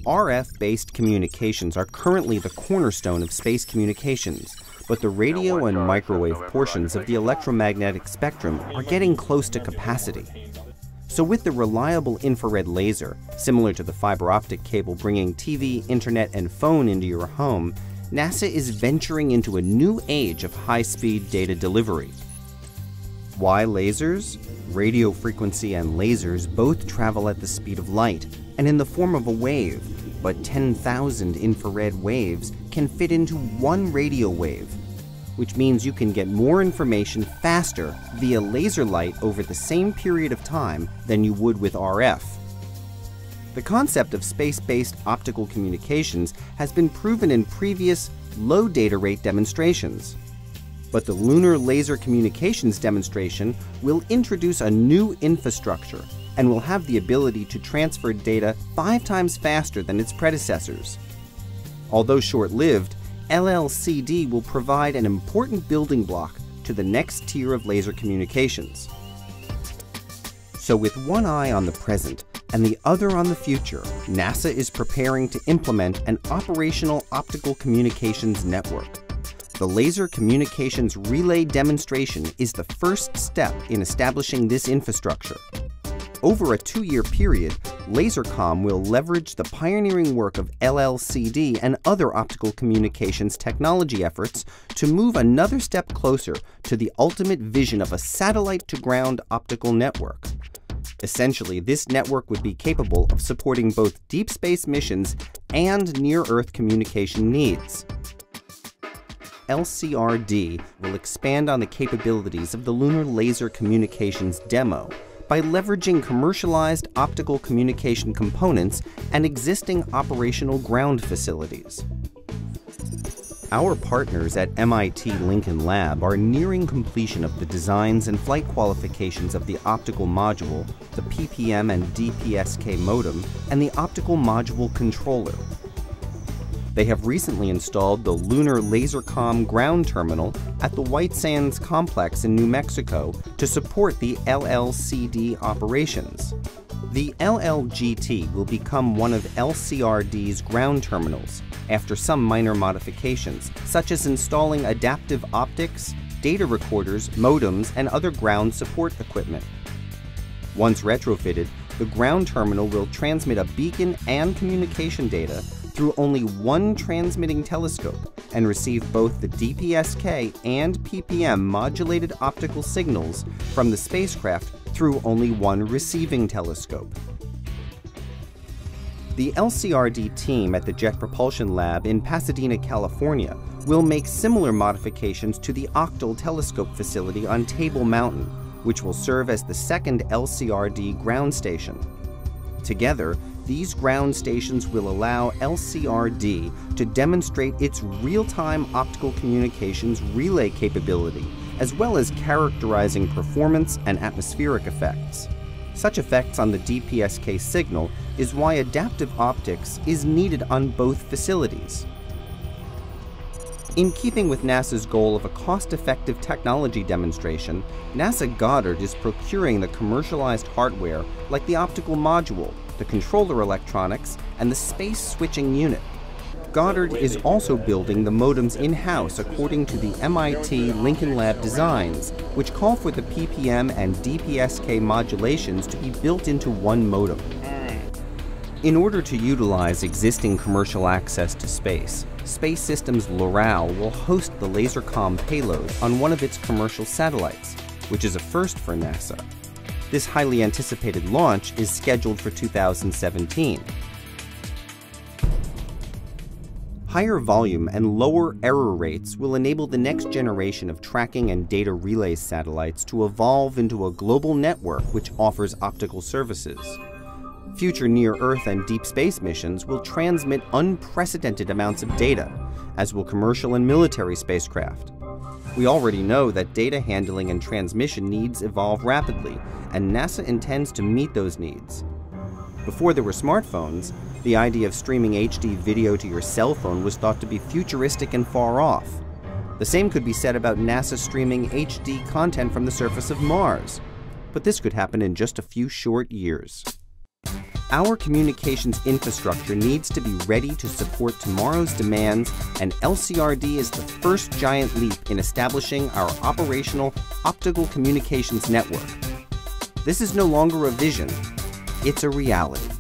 RF-based communications are currently the cornerstone of space communications, but the radio and microwave portions of the electromagnetic spectrum are getting close to capacity. So with the reliable infrared laser, similar to the fiber optic cable bringing TV, internet, and phone into your home, NASA is venturing into a new age of high-speed data delivery. Why lasers? Radio frequency and lasers both travel at the speed of light and in the form of a wave, but 10,000 infrared waves can fit into one radio wave, which means you can get more information faster via laser light over the same period of time than you would with RF. The concept of space-based optical communications has been proven in previous low data rate demonstrations. But the Lunar Laser Communications demonstration will introduce a new infrastructure and will have the ability to transfer data 5 times faster than its predecessors. Although short-lived, LLCD will provide an important building block to the next tier of laser communications. So with one eye on the present and the other on the future, NASA is preparing to implement an operational optical communications network. The Laser Communications Relay demonstration is the first step in establishing this infrastructure. Over a 2-year period, LaserCom will leverage the pioneering work of LLCD and other optical communications technology efforts to move another step closer to the ultimate vision of a satellite-to-ground optical network. Essentially, this network would be capable of supporting both deep space missions and near-Earth communication needs. LCRD will expand on the capabilities of the Lunar Laser Communications demo by leveraging commercialized optical communication components and existing operational ground facilities. Our partners at MIT Lincoln Lab are nearing completion of the designs and flight qualifications of the optical module, the PPM and DPSK modem, and the optical module controller. They have recently installed the Lunar LaserCom ground terminal at the White Sands complex in New Mexico to support the LLCD operations. The LLGT will become one of LCRD's ground terminals after some minor modifications, such as installing adaptive optics, data recorders, modems, and other ground support equipment. Once retrofitted, the ground terminal will transmit a beacon and communication data through only one transmitting telescope and receive both the DPSK and PPM modulated optical signals from the spacecraft through only one receiving telescope. The LCRD team at the Jet Propulsion Lab in Pasadena, California, will make similar modifications to the Octal Telescope facility on Table Mountain, which will serve as the second LCRD ground station. Together, these ground stations will allow LCRD to demonstrate its real-time optical communications relay capability, as well as characterizing performance and atmospheric effects. Such effects on the DPSK signal is why adaptive optics is needed on both facilities. In keeping with NASA's goal of a cost-effective technology demonstration, NASA Goddard is procuring the commercialized hardware like the optical module, the controller electronics, and the space switching unit. Goddard is also building the modems in-house according to the MIT Lincoln Lab designs, which call for the PPM and DPSK modulations to be built into one modem. In order to utilize existing commercial access to space, Space Systems Loral will host the LaserCom payload on one of its commercial satellites, which is a first for NASA. This highly anticipated launch is scheduled for 2017. Higher volume and lower error rates will enable the next generation of tracking and data relay satellites to evolve into a global network which offers optical services. Future near-Earth and deep space missions will transmit unprecedented amounts of data, as will commercial and military spacecraft. We already know that data handling and transmission needs evolve rapidly, and NASA intends to meet those needs. Before there were smartphones, the idea of streaming HD video to your cell phone was thought to be futuristic and far off. The same could be said about NASA streaming HD content from the surface of Mars. But this could happen in just a few short years. Our communications infrastructure needs to be ready to support tomorrow's demands, and LCRD is the first giant leap in establishing our operational optical communications network. This is no longer a vision, it's a reality.